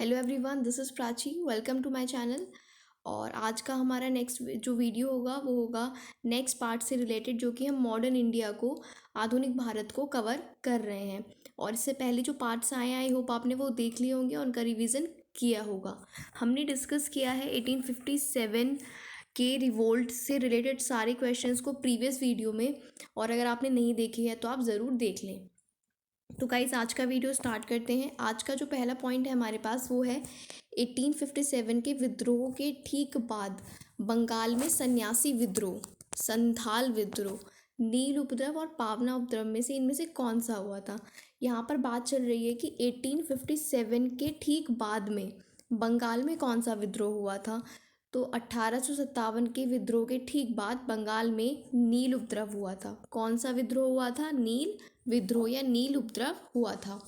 Hello everyone, this is Prachi. Welcome to my channel. और आज का हमारा नेक्स्ट जो वीडियो होगा वो होगा नेक्स्ट पार्ट से रिलेटेड, जो कि हम मॉडर्न इंडिया को, आधुनिक भारत को कवर कर रहे हैं। और इससे पहले जो पार्ट्स आए, आई होप आपने वो देख लिए होंगे और उनका रिवीजन किया होगा। हमने डिस्कस किया है 1857 के रिवोल्ट से रिलेटेड सारे क्वेश्चंस को प्रीवियस वीडियो में, और अगर आपने नहीं देखे हैं तो आप ज़रूर देख लें। तो गाइस, आज का वीडियो स्टार्ट करते हैं। आज का जो पहला पॉइंट है हमारे पास वो है 1857 के विद्रोह के ठीक बाद बंगाल में सन्यासी विद्रोह, संथाल विद्रोह, नील उपद्रव और पावना उपद्रव में से इनमें से कौन सा हुआ था। यहाँ पर बात चल रही है कि 1857 के ठीक बाद में बंगाल में कौन सा विद्रोह हुआ था। तो 1857 के विद्रोह के ठीक बाद बंगाल में नील उपद्रव हुआ था। कौन सा विद्रोह हुआ था? नील विद्रोह या नील उपद्रव हुआ था।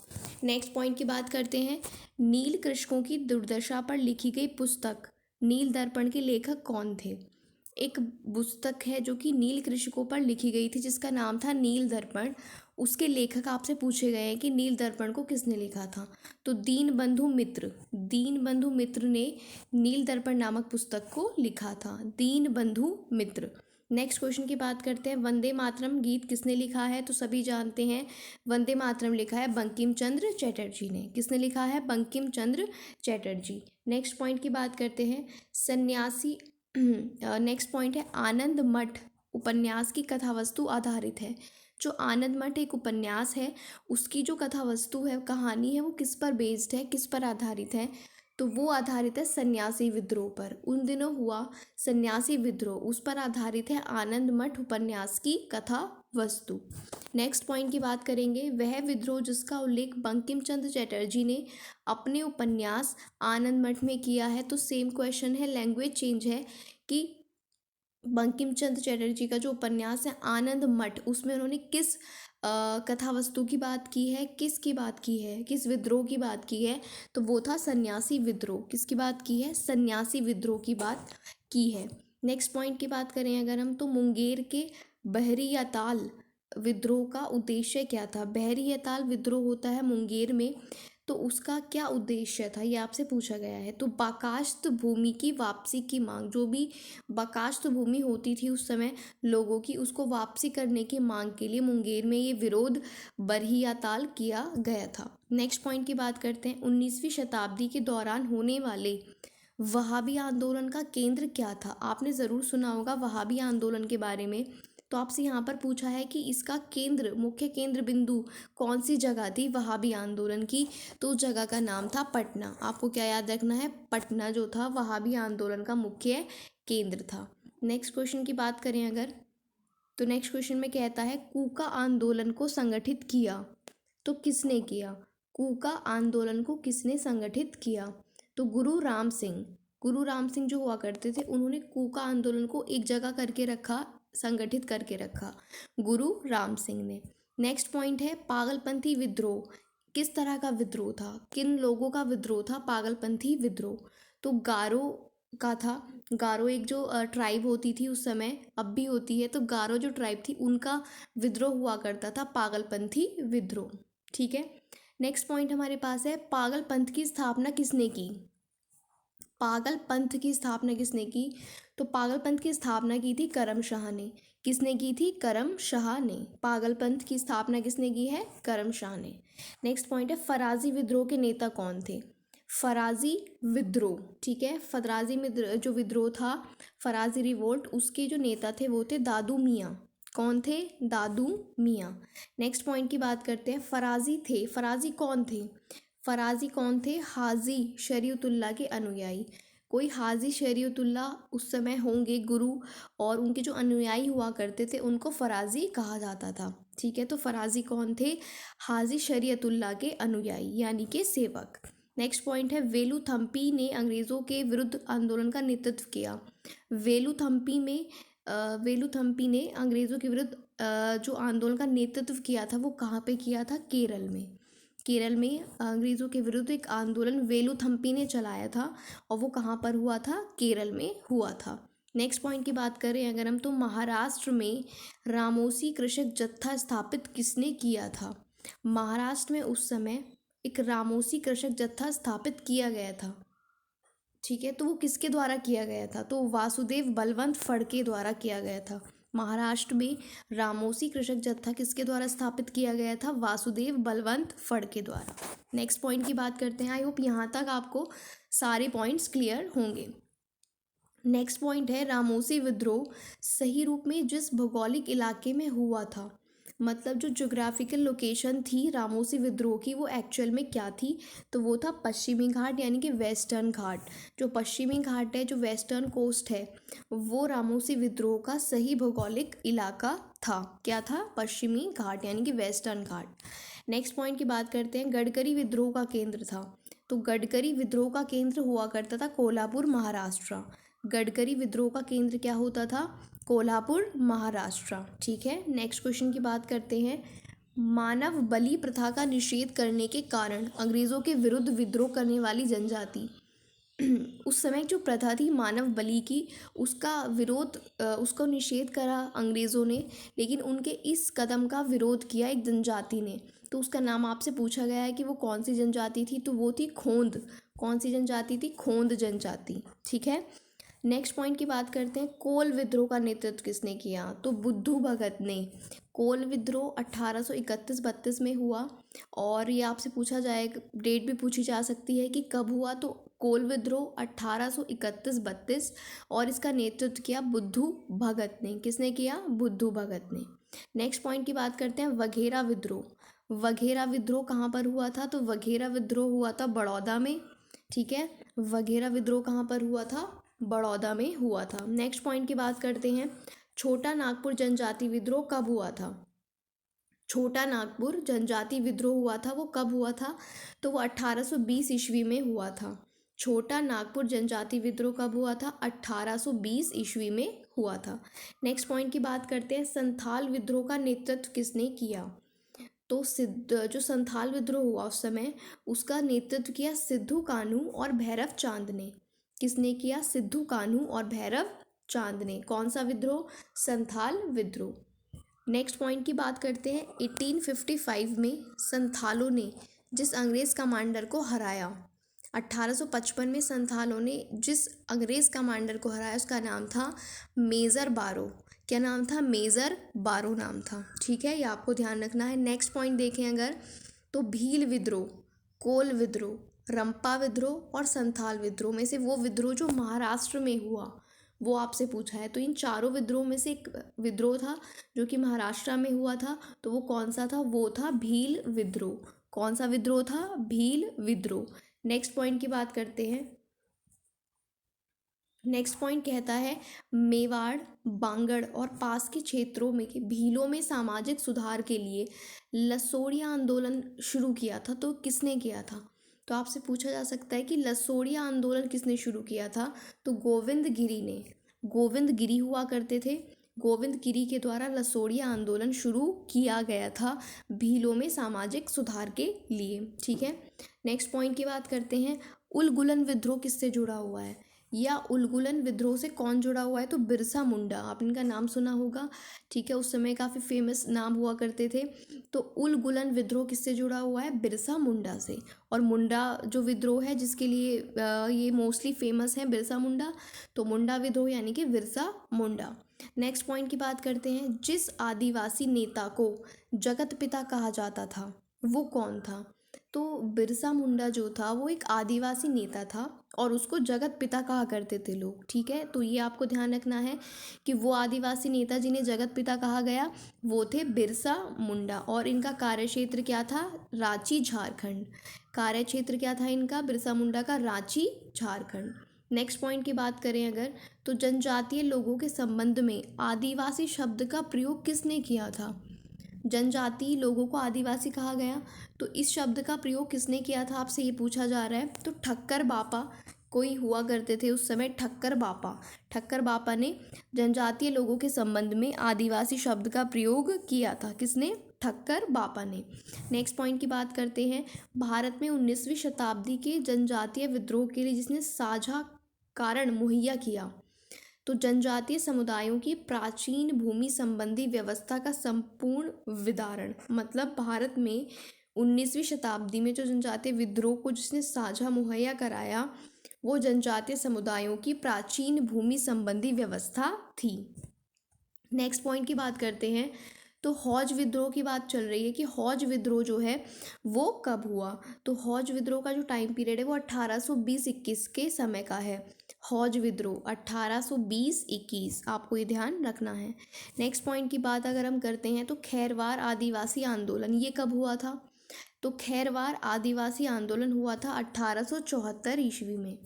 नेक्स्ट पॉइंट की बात करते हैं। नील कृषकों की दुर्दशा पर लिखी गई पुस्तक नील दर्पण के लेखक कौन थे? एक पुस्तक है जो कि नील कृषकों पर लिखी गई थी, जिसका नाम था नील दर्पण। उसके लेखक आपसे पूछे गए हैं कि नील दर्पण को किसने लिखा था। तो दीनबंधु मित्र ने नील दर्पण नामक पुस्तक को लिखा था। दीनबंधु मित्र। नेक्स्ट क्वेश्चन की बात करते हैं। वंदे मातरम गीत किसने लिखा है? तो सभी जानते हैं, वंदे मातरम लिखा है बंकिम चंद्र चटर्जी ने। किसने लिखा है? बंकिम चंद्र चटर्जी। नेक्स्ट पॉइंट की बात करते हैं। सन्यासी नेक्स्ट पॉइंट है, आनंद मठ उपन्यास की कथा वस्तु आधारित है। जो आनंद मठ एक उपन्यास है, उसकी जो कथा वस्तु है, कहानी है, वो किस पर बेस्ड है, किस पर आधारित है? तो वो आधारित है सन्यासी विद्रोह पर। उन दिनों हुआ सन्यासी विद्रोह, उस पर आधारित है आनंद मठ उपन्यास की कथा वस्तु। नेक्स्ट पॉइंट की बात करेंगे। वह विद्रोह जिसका उल्लेख बंकिम चंद्र चटर्जी ने अपने उपन्यास आनंद मठ में किया है। तो सेम क्वेश्चन है, लैंग्वेज चेंज है कि बंकिम चंद्र चटर्जी का जो उपन्यास है आनंद मठ, उसमें उन्होंने किस कथा वस्तु की बात की है, किसकी बात की है, किस विद्रोह की बात की है? तो वो था सन्यासी विद्रोह। किसकी बात की है? सन्यासी विद्रोह की बात की है। नेक्स्ट पॉइंट की बात करें अगर हम, तो मुंगेर के बहरी अताल विद्रोह का उद्देश्य क्या था? बहरी अताल विद्रोह होता है मुंगेर में, तो उसका क्या उद्देश्य था, ये आपसे पूछा गया है। तो बाकास्त भूमि की वापसी की मांग, जो भी बाकास्त भूमि होती थी उस समय लोगों की, उसको वापसी करने की मांग के लिए मुंगेर में ये विरोध बरहियाताल किया गया था। नेक्स्ट पॉइंट की बात करते हैं। 19वीं शताब्दी के दौरान होने वाले वहाबी आंदोलन का केंद्र क्या था? आपने ज़रूर सुना होगा वहाबी आंदोलन के बारे में। तो आपसे यहाँ पर पूछा है कि इसका केंद्र, मुख्य केंद्र बिंदु कौन सी जगह थी वहाबी आंदोलन की? तो उस जगह का नाम था पटना। आपको क्या याद रखना है? पटना जो था वहाबी आंदोलन का मुख्य केंद्र था। नेक्स्ट क्वेश्चन की बात करें अगर, तो नेक्स्ट क्वेश्चन में कहता है कूका आंदोलन को संगठित किया। तो किसने किया? कूका आंदोलन को किसने संगठित किया? तो गुरु राम सिंह जो हुआ करते थे, उन्होंने कूका आंदोलन को एक जगह करके रखा, संगठित करके रखा, गुरु राम सिंह ने। नेक्स्ट पॉइंट है पागलपंथी विद्रोह किस तरह का विद्रोह था, किन लोगों का विद्रोह था पागलपंथी विद्रोह? तो गारो का था। गारो एक जो ट्राइब होती थी उस समय, अब भी होती है, तो गारो जो ट्राइब थी उनका विद्रोह हुआ करता था, पागलपंथी विद्रोह। ठीक है। नेक्स्ट पॉइंट हमारे पास है पागल पंथ की स्थापना किसने की? पागल पंथ की स्थापना किसने की? तो पागल पंथ की स्थापना की थी करम शाह ने। किसने की थी? करम शाह ने। पागल पंथ की स्थापना किसने की है? करम शाह ने। नेक्स्ट पॉइंट है फराजी विद्रोह के नेता कौन थे? फराजी विद्रोह, ठीक है, फराजी जो विद्रोह था, फराजी रिवोल्ट, उसके जो नेता थे वो थे दादू मियाँ। कौन थे? दादू मियाँ। नेक्स्ट पॉइंट की बात करते हैं। फराजी कौन थे? फराजी कौन थे? हाजी शरीयतुल्लाह के अनुयायी। कोई हाजी शरीयतुल्लाह उस समय होंगे गुरु, और उनके जो अनुयायी हुआ करते थे उनको फराजी कहा जाता था। ठीक है, तो फराजी कौन थे? हाजी शरीयतुल्लाह के अनुयायी यानी के सेवक। नेक्स्ट पॉइंट है वेलुथम्पी ने अंग्रेज़ों के विरुद्ध आंदोलन का नेतृत्व किया। वेलुथम्पी ने अंग्रेज़ों के विरुद्ध जो आंदोलन का नेतृत्व किया था वो कहाँ पे किया था? केरल में। केरल में अंग्रेज़ों के विरुद्ध एक आंदोलन वेलुथम्पी ने चलाया था, और वो कहाँ पर हुआ था? केरल में हुआ था। नेक्स्ट पॉइंट की बात करें अगर हम, तो महाराष्ट्र में रामोसी कृषक जत्था स्थापित किसने किया था? महाराष्ट्र में उस समय एक रामोसी कृषक जत्था स्थापित किया गया था, ठीक है, तो वो किसके द्वारा किया गया था? तो वासुदेव बलवंत फड़के द्वारा किया गया था। महाराष्ट्र में रामोसी कृषक जत्था किसके द्वारा स्थापित किया गया था? वासुदेव बलवंत फड़के द्वारा। नेक्स्ट पॉइंट की बात करते हैं। आई होप यहाँ तक आपको सारे पॉइंट्स क्लियर होंगे। नेक्स्ट पॉइंट है रामोसी विद्रोह सही रूप में जिस भौगोलिक इलाके में हुआ था, मतलब जो ज्योग्राफिकल लोकेशन थी रामोसी विद्रोह की वो एक्चुअल में क्या थी? तो वो था पश्चिमी घाट यानी कि वेस्टर्न घाट। जो पश्चिमी घाट है, जो वेस्टर्न कोस्ट है, वो रामोसी विद्रोह का सही भौगोलिक इलाका था। क्या था? पश्चिमी घाट यानी कि वेस्टर्न घाट। नेक्स्ट पॉइंट की बात करते हैं। गडकरी विद्रोह का केंद्र था, तो गडकरी विद्रोह का केंद्र हुआ करता था कोल्हापुर महाराष्ट्र। गडकरी विद्रोह का केंद्र क्या होता था? कोल्हापुर महाराष्ट्र, ठीक है। नेक्स्ट क्वेश्चन की बात करते हैं। मानव बलि प्रथा का निषेध करने के कारण अंग्रेजों के विरुद्ध विद्रोह करने वाली जनजाति उस समय जो प्रथा थी मानव बलि की, उसका विरोध उसको निषेध करा अंग्रेज़ों ने, लेकिन उनके इस कदम का विरोध किया एक जनजाति ने। तो उसका नाम आपसे पूछा गया है कि वो कौन सी जनजाति थी, तो वो थी खोंद। कौन सी जनजाति थी? खोंद जनजाति, ठीक है। नेक्स्ट पॉइंट की बात करते हैं। कोल विद्रोह का नेतृत्व किसने किया? तो बुद्धू भगत ने। कोल विद्रोह 1831-32 में हुआ, और ये आपसे पूछा जाएगा, डेट भी पूछी जा सकती है कि कब हुआ। तो कोल विद्रोह 1831-32, और इसका नेतृत्व किया बुद्धू भगत ने। किसने किया? बुद्धू भगत ने। नेक्स्ट पॉइंट की बात करते हैं। वघेरा विद्रोह। वघेरा विद्रोह कहाँ पर हुआ था? तो वघेरा विद्रोह हुआ था बड़ौदा में, ठीक है। वघेरा विद्रोह कहाँ पर हुआ था? बड़ौदा में हुआ था। नेक्स्ट पॉइंट की बात करते हैं। छोटा नागपुर जनजाति विद्रोह कब हुआ था? छोटा नागपुर जनजाति विद्रोह हुआ था, वो कब हुआ था? तो वो 1820 ईस्वी में हुआ था। छोटा नागपुर जनजाति विद्रोह कब हुआ था? 1820 ईस्वी में हुआ था। नेक्स्ट पॉइंट की बात करते हैं। संथाल विद्रोह का नेतृत्व किसने किया? तो जो संथाल विद्रोह हुआ उस समय, उसका नेतृत्व किया सिद्धू कान्हू और भैरव चांद ने। किसने किया? सिद्धू कान्हू और भैरव चांद ने। कौन सा विद्रोह? संथाल विद्रोह। नेक्स्ट पॉइंट की बात करते हैं। 1855 में संथालों ने जिस अंग्रेज कमांडर को हराया, 1855 में संथालों ने जिस अंग्रेज कमांडर को हराया, उसका नाम था मेजर बारो। क्या नाम था? मेजर बारो नाम था, ठीक है, ये आपको ध्यान रखना है। नेक्स्ट पॉइंट देखें अगर, तो भील विद्रोह, कोल विद्रोह, रंपा विद्रोह और संथाल विद्रोह में से वो विद्रोह जो महाराष्ट्र में हुआ वो आपसे पूछा है। तो इन चारों विद्रोह में से एक विद्रोह था जो कि महाराष्ट्र में हुआ था, तो वो कौन सा था? वो था भील विद्रोह। कौन सा विद्रोह था? भील विद्रोह। नेक्स्ट पॉइंट की बात करते हैं। नेक्स्ट पॉइंट कहता है मेवाड़, बांगड़ और पास के क्षेत्रों में के भीलों में सामाजिक सुधार के लिए लसोड़िया आंदोलन शुरू किया था। तो किसने किया था? तो आपसे पूछा जा सकता है कि लसोड़िया आंदोलन किसने शुरू किया था? तो गोविंद गिरी ने। गोविंद गिरी हुआ करते थे। गोविंद गिरी के द्वारा लसोड़िया आंदोलन शुरू किया गया था भीलों में सामाजिक सुधार के लिए, ठीक है। नेक्स्ट पॉइंट की बात करते हैं। उलगुलन विद्रोह किससे जुड़ा हुआ है, या उलगुलन विद्रोह से कौन जुड़ा हुआ है? तो बिरसा मुंडा, आपने इनका नाम सुना होगा, ठीक है, उस समय काफ़ी फेमस नाम हुआ करते थे। तो उलगुलन विद्रोह किससे जुड़ा हुआ है? बिरसा मुंडा से। और मुंडा जो विद्रोह है जिसके लिए ये मोस्टली फेमस है, बिरसा मुंडा, तो मुंडा विद्रोह यानी कि बिरसा मुंडा। नेक्स्ट पॉइंट की बात करते हैं। जिस आदिवासी नेता को जगत पिता कहा जाता था वो कौन था? तो बिरसा मुंडा जो था वो एक आदिवासी नेता था और उसको जगत पिता कहा करते थे लोग, ठीक है। तो ये आपको ध्यान रखना है कि वो आदिवासी नेता जिन्हें जगत पिता कहा गया वो थे बिरसा मुंडा, और इनका कार्यक्षेत्र क्या था? रांची, झारखंड। कार्यक्षेत्र क्या था इनका? बिरसा मुंडा का रांची, झारखंड। नेक्स्ट पॉइंट की बात करें अगर, तो जनजातीय लोगों के संबंध में आदिवासी शब्द का प्रयोग किसने किया था? जनजातीय लोगों को आदिवासी कहा गया, तो इस शब्द का प्रयोग किसने किया था आपसे ये पूछा जा रहा है। तो ठक्कर बापा कोई हुआ करते थे उस समय, ठक्कर बापा। ठक्कर बापा ने जनजातीय लोगों के संबंध में आदिवासी शब्द का प्रयोग किया था। किसने? ठक्कर बापा ने। नेक्स्ट पॉइंट की बात करते हैं। भारत में 19वीं शताब्दी के जनजातीय विद्रोह के लिए जिसने साझा कारण मुहैया किया, तो जनजातीय समुदायों की प्राचीन भूमि संबंधी व्यवस्था का संपूर्ण विदारण, मतलब भारत में 19वीं शताब्दी में जो जनजातीय विद्रोह को जिसने साझा मुहैया कराया वो जनजातीय समुदायों की प्राचीन भूमि संबंधी व्यवस्था थी। नेक्स्ट पॉइंट की बात करते हैं। तो हौज विद्रोह की बात चल रही है कि हौज विद्रोह जो है वो कब हुआ। तो हौज विद्रोह का जो टाइम पीरियड है वो 1820-21 के समय का है। हौज विद्रोह 1820-21 आपको ये ध्यान रखना है। नेक्स्ट पॉइंट की बात अगर हम करते हैं तो खैरवार आदिवासी आंदोलन ये कब हुआ था। तो खैरवार आदिवासी आंदोलन हुआ था 1874 ईस्वी में।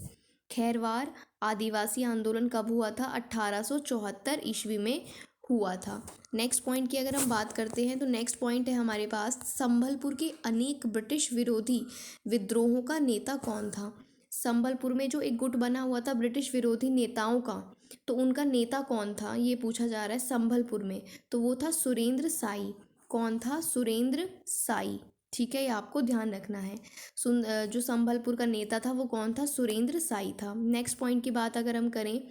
खैरवार आदिवासी आंदोलन कब हुआ था। 1874 ईस्वी में हुआ था। नेक्स्ट पॉइंट की अगर हम बात करते हैं तो नेक्स्ट पॉइंट है हमारे पास संबलपुर के अनेक ब्रिटिश विरोधी विद्रोहों का नेता कौन था। संबलपुर में जो एक गुट बना हुआ था ब्रिटिश विरोधी नेताओं का, तो उनका नेता कौन था ये पूछा जा रहा है संबलपुर में। तो वो था सुरेंद्र साई। कौन था। सुरेंद्र साई। ठीक है, ये आपको ध्यान रखना है। जो संबलपुर का नेता था वो कौन था। सुरेंद्र साई था। नेक्स्ट पॉइंट की बात अगर हम करें,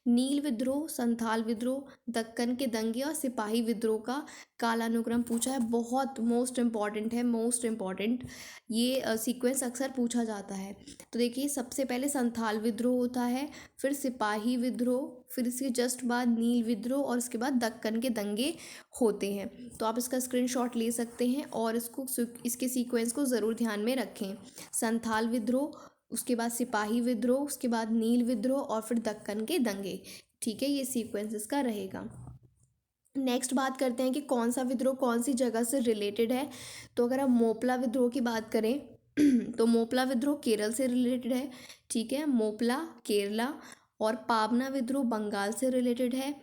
नील विद्रोह, संथाल विद्रोह, दक्कन के दंगे और सिपाही विद्रोह का कालानुक्रम पूछा है। बहुत मोस्ट इम्पॉर्टेंट है, मोस्ट इम्पॉर्टेंट। ये सीक्वेंस अक्सर पूछा जाता है। तो देखिए सबसे पहले संथाल विद्रोह होता है, फिर सिपाही विद्रोह, फिर इसके जस्ट बाद नील विद्रोह और उसके बाद दक्कन के दंगे होते हैं। तो आप इसका स्क्रीनशॉट ले सकते हैं और इसके सीक्वेंस को ज़रूर ध्यान में रखें। संथाल विद्रोह, उसके बाद सिपाही विद्रोह, उसके बाद नील विद्रोह और फिर दक्कन के दंगे। ठीक है, ये सीक्वेंस इसका रहेगा। नेक्स्ट बात करते हैं कि कौन सा विद्रोह कौन सी जगह से रिलेटेड है। तो अगर हम मोपला विद्रोह की बात करें तो मोपला विद्रोह केरल से रिलेटेड है। ठीक है, मोपला केरला। और पाबना विद्रोह बंगाल से रिलेटेड है।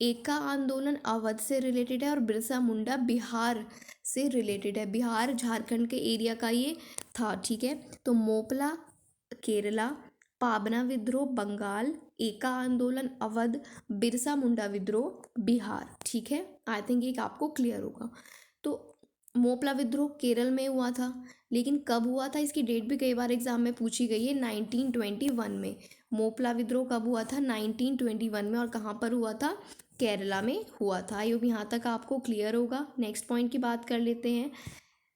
एका आंदोलन अवध से रिलेटेड है और बिरसा मुंडा बिहार से रिलेटेड है। बिहार झारखंड के एरिया का ये था। ठीक है, तो मोपला केरला, पाबना विद्रोह बंगाल, एका आंदोलन अवध, बिरसा मुंडा विद्रोह बिहार। ठीक है, आई थिंक ये आपको क्लियर होगा। तो मोपला विद्रोह केरल में हुआ था, लेकिन कब हुआ था इसकी डेट भी कई बार एग्जाम में पूछी गई है। 1921 में। मोपला विद्रोह कब हुआ था। 1921 में। और कहाँ पर हुआ था। केरला में हुआ था। आई होप यहाँ तक आपको क्लियर होगा। नेक्स्ट पॉइंट की बात कर लेते हैं।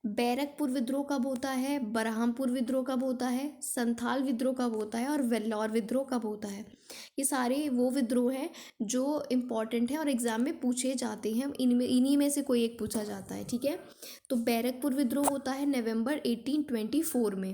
बैरकपुर विद्रोह कब होता है, बरहामपुर विद्रोह कब होता है, संथाल विद्रोह कब होता है और वेल्लौर विद्रोह कब होता है। ये सारे वो विद्रोह हैं जो इम्पॉर्टेंट हैं और एग्जाम में पूछे जाते हैं। इन्हीं में से कोई एक पूछा जाता है। ठीक है, तो बैरकपुर विद्रोह होता है नवंबर 1824 में।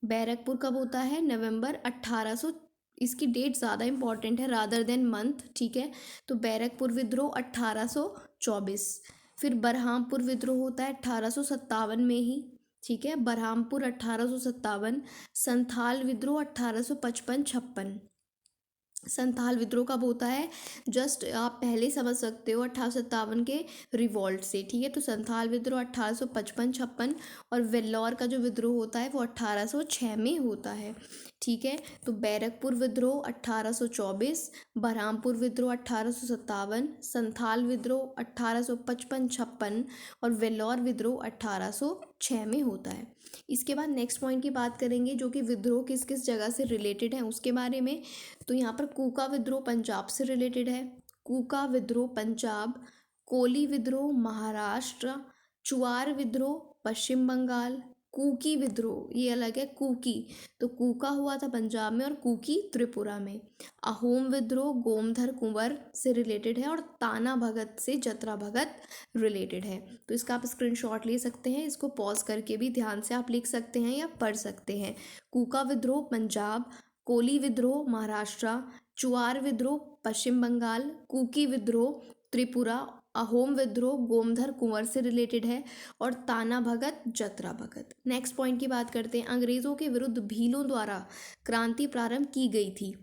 बैरकपुर कब होता है। नवंबर 1800। इसकी डेट ज़्यादा इंपॉर्टेंट है रादर देन मंथ। ठीक है, तो बैरकपुर विद्रोह 1824। फिर बरहामपुर विद्रोह होता है 1857 में ही। ठीक है, बरहामपुर 1857। संथाल विद्रोह 1855-56। संथाल विद्रोह कब होता है, जस्ट आप पहले समझ सकते हो 1857 के रिवॉल्ट से। ठीक है, तो संथाल विद्रोह 1855-56 और वेल्लौर का जो विद्रोह होता है वो 1806 में होता है। ठीक है, तो बैरकपुर विद्रोह 1824, बरहामपुर विद्रोह 1857, संथाल विद्रोह 1855-56 और वेल्लौर विद्रोह 1806 में होता है। इसके बाद नेक्स्ट पॉइंट की बात करेंगे जो कि विद्रोह किस किस जगह से रिलेटेड है उसके बारे में। तो यहाँ पर कूका विद्रोह पंजाब से रिलेटेड है। कूका विद्रोह पंजाब, कोली विद्रोह महाराष्ट्र, चुआर विद्रोह पश्चिम बंगाल, कूकी विद्रोह ये अलग है। कूकी, तो कूका हुआ था पंजाब में और कूकी त्रिपुरा में। अहोम विद्रोह गोमधर कुंवर से रिलेटेड है और ताना भगत से जतरा भगत रिलेटेड है। तो इसका आप स्क्रीनशॉट ले सकते हैं, इसको पॉज करके भी ध्यान से आप लिख सकते हैं या पढ़ सकते हैं। कूका विद्रोह पंजाब, कोली विद्रोह महाराष्ट्र, चुआर विद्रोह पश्चिम बंगाल, कूकी विद्रोह त्रिपुरा, अहोम विद्रोह गोमधर कुंवर से रिलेटेड है और ताना भगत जतरा भगत। नेक्स्ट पॉइंट की बात करते हैं। अंग्रेज़ों के विरुद्ध भीलों द्वारा क्रांति प्रारंभ की गई थी।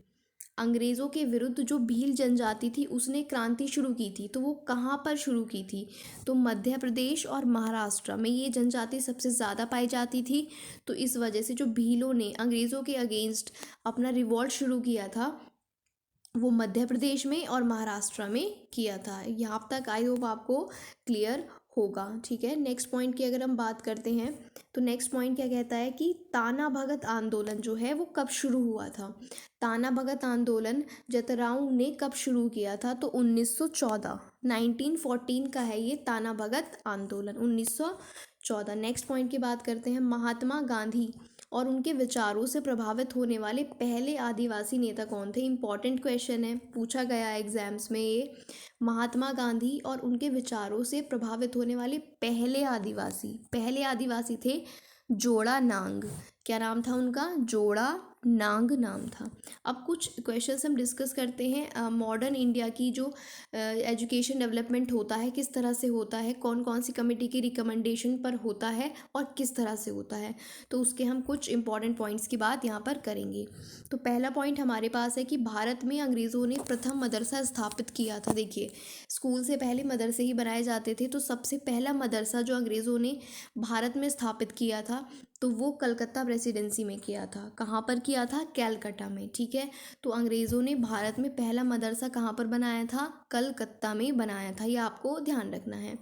अंग्रेज़ों के विरुद्ध जो भील जनजाति थी उसने क्रांति शुरू की थी, तो वो कहाँ पर शुरू की थी। तो मध्य प्रदेश और महाराष्ट्र में ये जनजाति सबसे ज़्यादा पाई जाती थी। तो इस वजह से जो भीलों ने अंग्रेज़ों के अगेंस्ट अपना रिवॉल्ट शुरू किया था वो मध्य प्रदेश में और महाराष्ट्र में किया था। यहाँ तक आई होप आपको क्लियर होगा। ठीक है, नेक्स्ट पॉइंट की अगर हम बात करते हैं तो नेक्स्ट पॉइंट क्या कहता है कि ताना भगत आंदोलन जो है वो कब शुरू हुआ था। ताना भगत आंदोलन जतराऊ ने कब शुरू किया था, तो 1914 1914 का है ये ताना भगत आंदोलन। 14। नेक्स्ट पॉइंट की बात करते हैं, महात्मा गांधी और उनके विचारों से प्रभावित होने वाले पहले आदिवासी नेता कौन थे? इंपॉर्टेंट क्वेश्चन है, पूछा गया है एग्जाम्स में ये। महात्मा गांधी और उनके विचारों से प्रभावित होने वाले पहले आदिवासी थे जोड़ा नांग। क्या नाम था उनका? जोड़ा नांग नाम था। अब कुछ क्वेश्चंस हम डिस्कस करते हैं। मॉडर्न इंडिया की जो एजुकेशन डेवलपमेंट होता है किस तरह से होता है, कौन कौन सी कमेटी की रिकमेंडेशन पर होता है और किस तरह से होता है, तो उसके हम कुछ इंपॉर्टेंट पॉइंट्स की बात यहाँ पर करेंगे। तो पहला पॉइंट हमारे पास है कि भारत में अंग्रेज़ों ने प्रथम मदरसा स्थापित किया था। देखिए, स्कूल से पहले मदरसे ही बनाए जाते थे, तो सबसे पहला मदरसा जो अंग्रेज़ों ने भारत में स्थापित किया था तो वो कलकत्ता प्रेसिडेंसी में किया था। कहाँ पर किया था? कैलकटा में। ठीक है, तो अंग्रेज़ों ने भारत में पहला मदरसा कहाँ पर बनाया था? कलकत्ता में बनाया था, ये आपको ध्यान रखना है।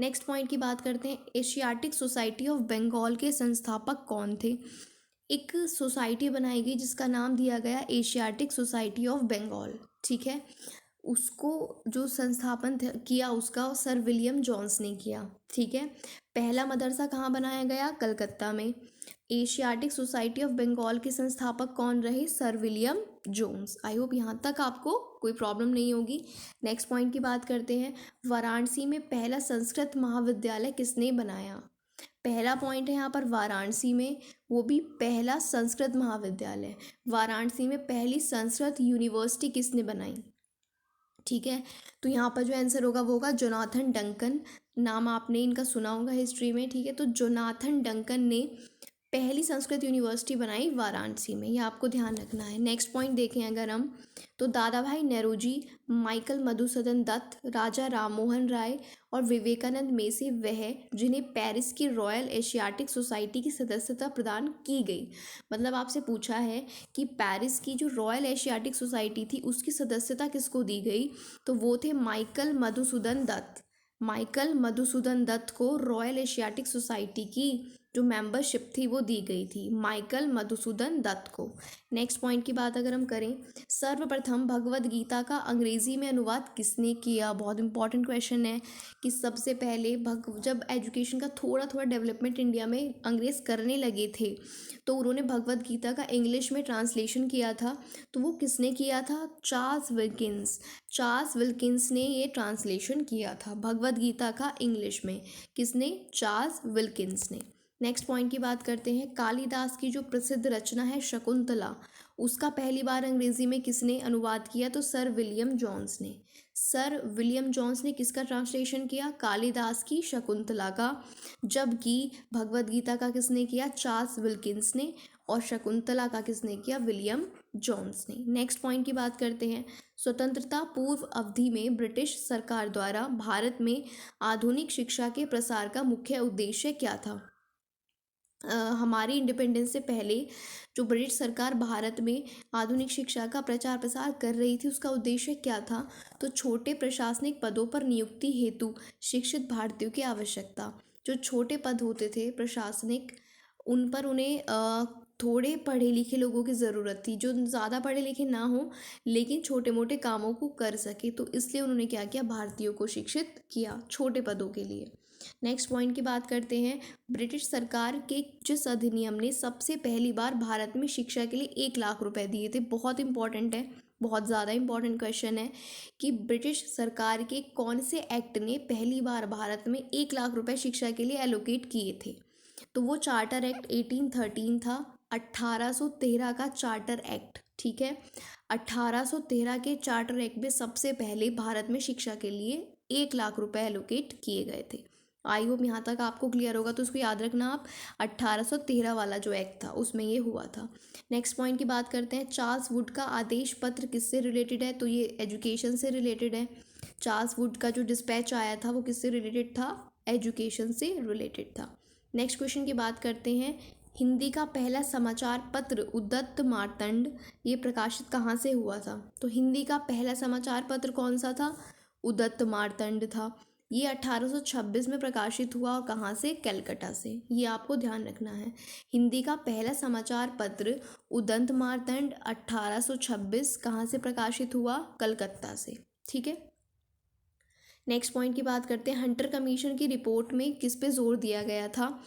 नेक्स्ट पॉइंट की बात करते हैं, एशियाटिक सोसाइटी ऑफ बंगाल के संस्थापक कौन थे? एक सोसाइटी बनाई गई जिसका नाम दिया गया एशियाटिक सोसाइटी ऑफ बंगाल। ठीक है, उसको जो संस्थापन किया उसका सर विलियम जोन्स ने किया। ठीक है, पहला मदरसा कहाँ बनाया गया? कलकत्ता में। एशियाटिक सोसाइटी ऑफ बंगाल के संस्थापक कौन रहे? Sir William Jones. I hope यहाँ तक आपको कोई प्रॉब्लम नहीं होगी। नेक्स्ट पॉइंट की बात करते हैं, वाराणसी में पहला संस्कृत महाविद्यालय किसने बनाया? पहला पॉइंट है यहाँ पर वाराणसी में, वो भी पहला संस्कृत महाविद्यालय। वाराणसी में पहली संस्कृत यूनिवर्सिटी किसने बनाई? ठीक है, तो यहाँ पर जो आंसर होगा वो होगा जोनाथन डंकन। नाम आपने इनका सुना होगा हिस्ट्री में। ठीक है, तो जोनाथन डंकन ने पहली संस्कृत यूनिवर्सिटी बनाई वाराणसी में, ये आपको ध्यान रखना है। नेक्स्ट पॉइंट देखें अगर हम, तो दादा भाई नेहरू, माइकल मधुसूदन दत्त, राजा राममोहन राय और विवेकानंद में से वह जिन्हें पेरिस की रॉयल एशियाटिक सोसाइटी की सदस्यता प्रदान की गई। मतलब आपसे पूछा है कि पेरिस की जो रॉयल एशियाटिक सोसाइटी थी उसकी सदस्यता किसको दी गई, तो वो थे माइकल मधुसूदन दत्त। माइकल मधुसूदन दत्त को रॉयल एशियाटिक सोसाइटी की जो मेंबरशिप थी वो दी गई थी, माइकल मधुसूदन दत्त को। नेक्स्ट पॉइंट की बात अगर हम करें, सर्वप्रथम भगवद गीता का अंग्रेजी में अनुवाद किसने किया? बहुत इंपॉर्टेंट क्वेश्चन है कि सबसे पहले जब एजुकेशन का थोड़ा थोड़ा डेवलपमेंट इंडिया में अंग्रेज करने लगे थे तो उन्होंने भगवद गीता का इंग्लिश में ट्रांसलेशन किया था। तो वो किसने किया था? Charles Wilkins. चार्ल्स विल्किंस ने ये ट्रांसलेशन किया था भगवद गीता का इंग्लिश में। किसने? चार्ल्स विल्किंस ने। नेक्स्ट पॉइंट की बात करते हैं, कालिदास की जो प्रसिद्ध रचना है शकुंतला, उसका पहली बार अंग्रेजी में किसने अनुवाद किया? तो सर विलियम जोन्स ने। सर विलियम जोन्स ने किसका ट्रांसलेशन किया? कालिदास की शकुंतला का। जबकि भगवद गीता का किसने किया? चार्ल्स विल्किंस ने। और शकुंतला का किसने किया? विलियम जोन्स ने। नेक्स्ट पॉइंट की बात करते हैं, स्वतंत्रता पूर्व अवधि में ब्रिटिश सरकार द्वारा भारत में आधुनिक शिक्षा के प्रसार का मुख्य उद्देश्य क्या था? हमारी इंडिपेंडेंस से पहले जो ब्रिटिश सरकार भारत में आधुनिक शिक्षा का प्रचार प्रसार कर रही थी उसका उद्देश्य क्या था? तो छोटे प्रशासनिक पदों पर नियुक्ति हेतु शिक्षित भारतीयों की आवश्यकता। जो छोटे पद होते थे प्रशासनिक, उन पर उन्हें थोड़े पढ़े लिखे लोगों की ज़रूरत थी जो ज़्यादा पढ़े लिखे ना हो लेकिन छोटे मोटे कामों को कर सके, तो इसलिए उन्होंने क्या किया? भारतीयों को शिक्षित किया छोटे पदों के लिए। नेक्स्ट पॉइंट की बात करते हैं, ब्रिटिश सरकार के जिस अधिनियम ने सबसे पहली बार भारत में शिक्षा के लिए 1 लाख रुपए दिए थे। बहुत इंपॉर्टेंट है, बहुत ज़्यादा इंपॉर्टेंट क्वेश्चन है कि ब्रिटिश सरकार के कौन से एक्ट ने पहली बार भारत में 1 लाख रुपए शिक्षा के लिए एलोकेट किए थे? तो वो चार्टर एक्ट 1813 था, 1813 का चार्टर एक्ट। ठीक है, 1813 के चार्टर एक्ट में सबसे पहले भारत में शिक्षा के लिए 1 लाख रुपए एलोकेट किए गए थे। आई होप यहाँ तक आपको क्लियर होगा, तो उसको याद रखना आप। 1813 वाला जो एक्ट था उसमें ये हुआ था। नेक्स्ट पॉइंट की बात करते हैं, चार्ल्स वुड का आदेश पत्र किससे रिलेटेड है? तो ये एजुकेशन से रिलेटेड है। चार्ल्स वुड का जो डिस्पैच आया था वो किससे रिलेटेड था? एजुकेशन से रिलेटेड था। नेक्स्ट क्वेश्चन की बात करते हैं, हिंदी का पहला समाचार पत्र उद्दत मार्तंड ये प्रकाशित कहाँ से हुआ था? तो हिंदी का पहला समाचार पत्र कौन सा था? उद्दत मार्तंड था। ये 1826 में प्रकाशित हुआ और कहाँ से? कलकत्ता से। ये आपको ध्यान रखना है। हिंदी का पहला समाचार पत्र उद्दत मार्तंड 1826 कहाँ से प्रकाशित हुआ? कलकत्ता से। ठीक है, नेक्स्ट पॉइंट की बात करते हैं, हंटर कमीशन की रिपोर्ट में किस पे जोर दिया गया था।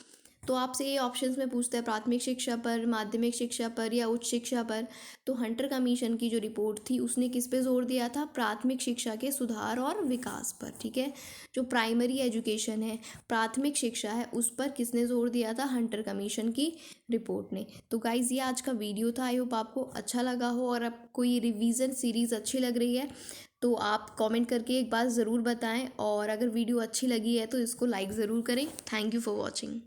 तो आपसे ये ऑप्शंस में पूछता है प्राथमिक शिक्षा पर, माध्यमिक शिक्षा पर या उच्च शिक्षा पर। तो हंटर कमीशन की जो रिपोर्ट थी उसने किस पे जोर दिया था, प्राथमिक शिक्षा के सुधार और विकास पर। ठीक है, जो प्राइमरी एजुकेशन है, प्राथमिक शिक्षा है, उस पर किसने जोर दिया था, हंटर कमीशन की रिपोर्ट ने। तो गाइज ये आज का वीडियो था, आई होप आपको अच्छा लगा हो और आपको ये रिवीजन सीरीज़ अच्छी लग रही है तो आप कमेंट करके एक बार ज़रूर बताएं, और अगर वीडियो अच्छी लगी है तो इसको लाइक ज़रूर करें। Thank you for watching.